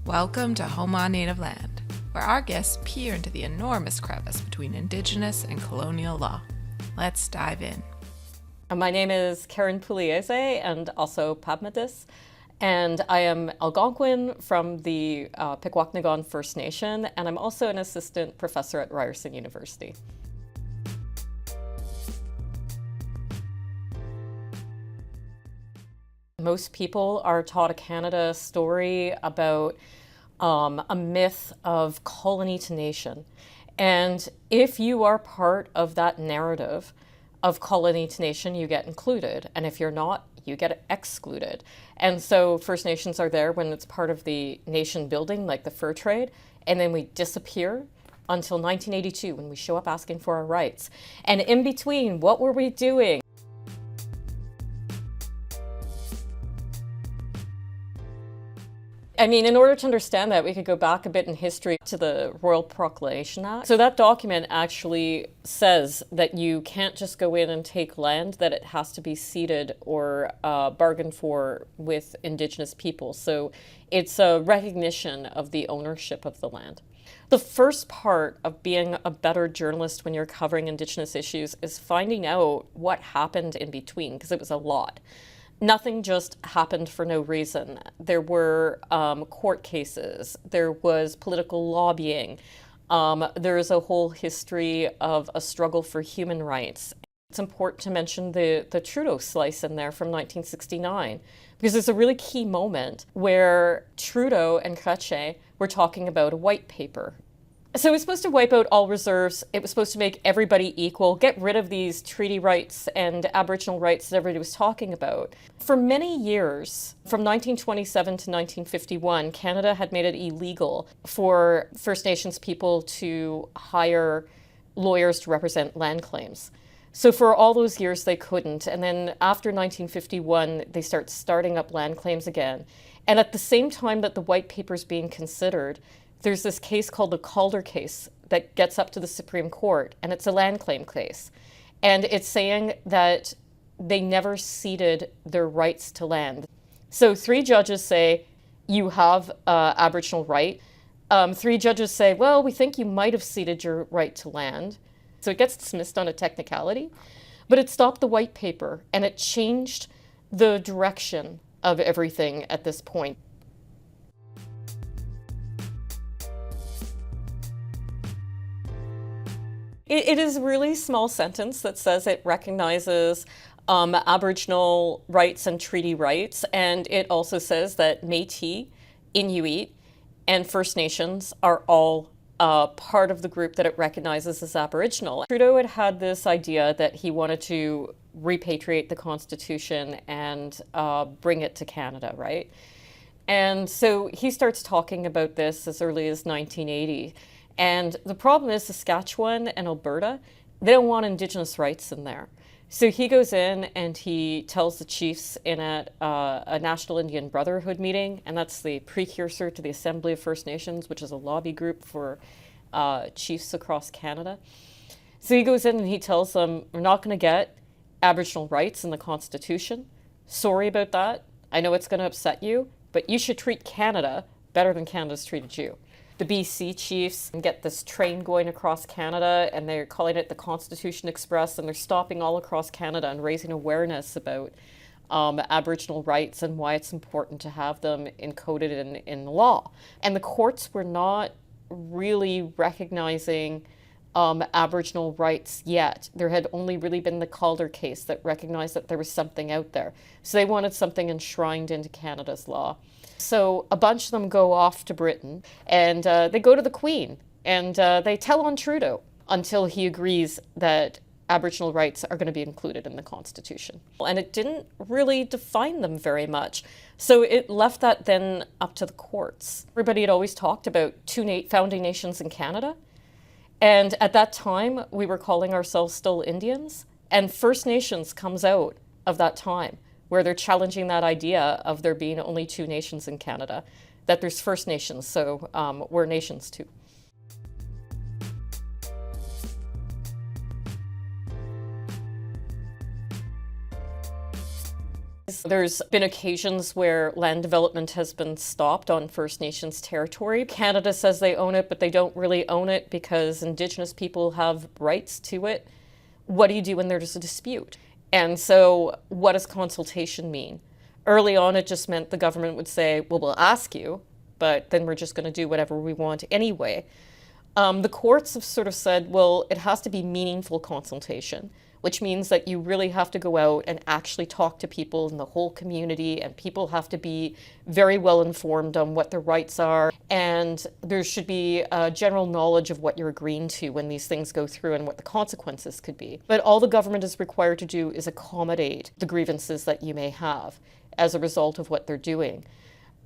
Welcome to Home on Native Land, where our guests peer into the enormous crevice between Indigenous and colonial law. Let's dive in. My name is Karyn Pugliese and also Pabmadis, and I am Algonquin from the Pikwakanagan First Nation, and I'm also an assistant professor at Ryerson University. Most people are taught a Canada story about a myth of colony to nation. And if you are part of that narrative of colony to nation, you get included. And if you're not, you get excluded. And so First Nations are there when it's part of the nation building, like the fur trade, and then we disappear until 1982 when we show up asking for our rights. And in between, what were we doing? I mean, in order to understand that, we could go back a bit in history to the Royal Proclamation Act. So that document actually says that you can't just go in and take land, that it has to be ceded or bargained for with Indigenous people. So it's a recognition of the ownership of the land. The first part of being a better journalist when you're covering Indigenous issues is finding out what happened in between, because it was a lot. Nothing just happened for no reason. There were court cases, there was political lobbying, there's a whole history of a struggle for human rights. It's important to mention the Trudeau slice in there from 1969, because it's a really key moment where Trudeau and Chrétien were talking about a white paper. So it was supposed to wipe out all reserves. It was supposed to make everybody equal, get rid of these treaty rights and Aboriginal rights that everybody was talking about. For many years, from 1927 to 1951, Canada had made it illegal for First Nations people to hire lawyers to represent land claims. So for all those years, they couldn't. And then after 1951, they starting up land claims again. And at the same time that the white paper is being considered, there's this case called the Calder case that gets up to the Supreme Court, and it's a land claim case. And it's saying that they never ceded their rights to land. So 3 judges say, you have Aboriginal right. 3 judges say, well, we think you might have ceded your right to land. So it gets dismissed on a technicality, but it stopped the white paper, and it changed the direction of everything at this point. It is a really small sentence that says it recognizes Aboriginal rights and treaty rights, and it also says that Métis, Inuit, and First Nations are all part of the group that it recognizes as Aboriginal. Trudeau had this idea that he wanted to repatriate the Constitution and bring it to Canada, right? And so he starts talking about this as early as 1980. And the problem is Saskatchewan and Alberta, they don't want Indigenous rights in there. So he goes in and he tells the chiefs in at a National Indian Brotherhood meeting, and that's the precursor to the Assembly of First Nations, which is a lobby group for chiefs across Canada. So he goes in and he tells them, we're not going to get Aboriginal rights in the Constitution. Sorry about that. I know it's going to upset you, but you should treat Canada better than Canada's treated you. The BC chiefs get this train going across Canada, and they're calling it the Constitution Express, and they're stopping all across Canada and raising awareness about Aboriginal rights and why it's important to have them encoded in law. And the courts were not really recognizing Aboriginal rights yet. There had only really been the Calder case that recognized that there was something out there. So they wanted something enshrined into Canada's law. So a bunch of them go off to Britain, and they go to the Queen, and they tell on Trudeau until he agrees that Aboriginal rights are going to be included in the Constitution. And it didn't really define them very much. So it left that then up to the courts. Everybody had always talked about 2 founding nations in Canada. And at that time, we were calling ourselves still Indians. And First Nations comes out of that time, where they're challenging that idea of there being only 2 nations in Canada, that there's First Nations, so we're nations too. There's been occasions where land development has been stopped on First Nations territory. Canada says they own it, but they don't really own it because Indigenous people have rights to it. What do you do when there's a dispute? And so what does consultation mean? Early on, it just meant the government would say, well, we'll ask you, but then we're just going to do whatever we want anyway. The courts have sort of said, well, it has to be meaningful consultation, which means that you really have to go out and actually talk to people in the whole community, and people have to be very well informed on what their rights are, and there should be a general knowledge of what you're agreeing to when these things go through and what the consequences could be. But all the government is required to do is accommodate the grievances that you may have as a result of what they're doing.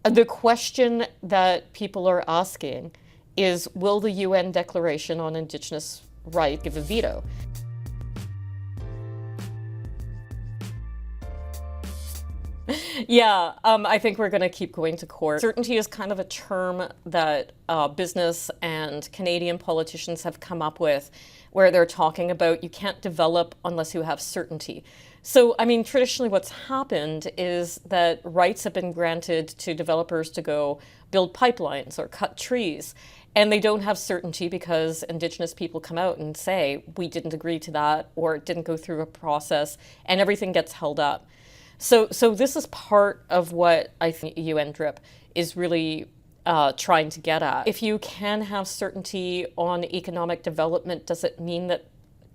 The question that people are asking is, will the UN Declaration on Indigenous Rights give a veto? Yeah, I think we're going to keep going to court. Certainty is kind of a term that business and Canadian politicians have come up with, where they're talking about you can't develop unless you have certainty. So, I mean, traditionally what's happened is that rights have been granted to developers to go build pipelines or cut trees, and they don't have certainty because Indigenous people come out and say, we didn't agree to that, or it didn't go through a process, and everything gets held up. So this is part of what I think UNDRIP is really trying to get at. If you can have certainty on economic development, does it mean that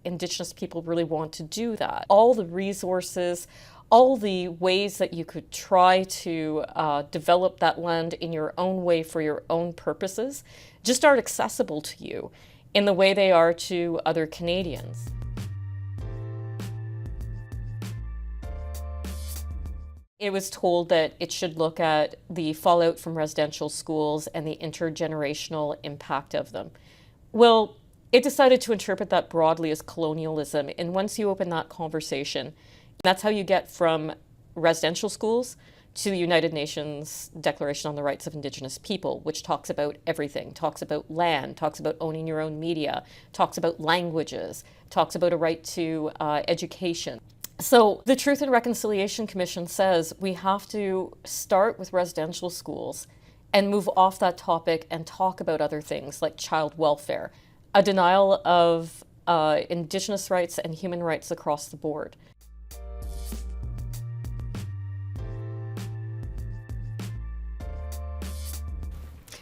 Indigenous people really want to do that? All the resources, all the ways that you could try to develop that land in your own way for your own purposes just aren't accessible to you in the way they are to other Canadians. It was told that it should look at the fallout from residential schools and the intergenerational impact of them. Well, it decided to interpret that broadly as colonialism, and once you open that conversation, that's how you get from residential schools to the United Nations Declaration on the Rights of Indigenous People, which talks about everything, talks about land, talks about owning your own media, talks about languages, talks about a right to education. So the Truth and Reconciliation Commission says we have to start with residential schools and move off that topic and talk about other things like child welfare, a denial of Indigenous rights and human rights across the board.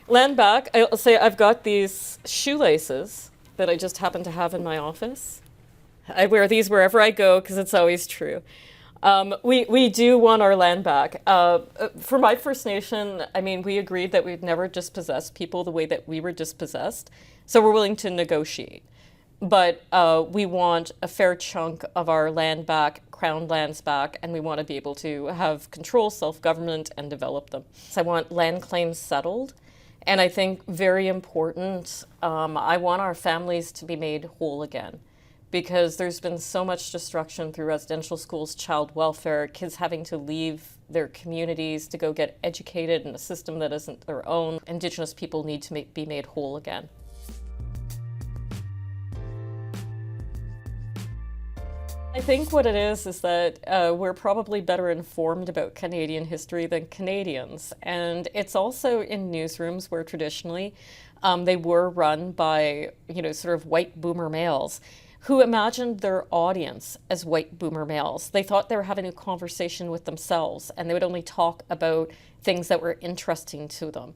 Land back, I'll say I've got these shoelaces that I just happen to have in my office. I wear these wherever I go because it's always true. We do want our land back. For my First Nation, I mean, we agreed that we'd never dispossess people the way that we were dispossessed, so we're willing to negotiate. But we want a fair chunk of our land back, crown lands back, and we want to be able to have control, self-government, and develop them. So I want land claims settled, and I think very important, I want our families to be made whole again, because there's been so much destruction through residential schools, child welfare, kids having to leave their communities to go get educated in a system that isn't their own. Indigenous people need to be made whole again. I think what it is that we're probably better informed about Canadian history than Canadians. And it's also in newsrooms where traditionally they were run by, sort of white boomer males who imagined their audience as white boomer males. They thought they were having a conversation with themselves, and they would only talk about things that were interesting to them.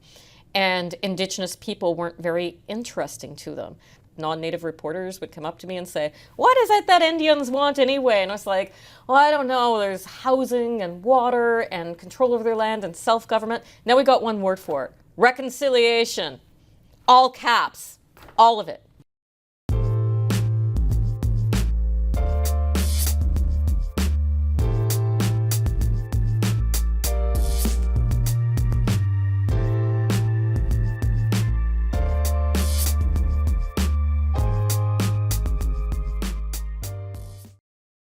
And Indigenous people weren't very interesting to them. Non-Native reporters would come up to me and say, what is it that Indians want anyway? And I was like, well, I don't know. There's housing and water and control over their land and self-government. Now we got one word for it: reconciliation. All caps, all of it.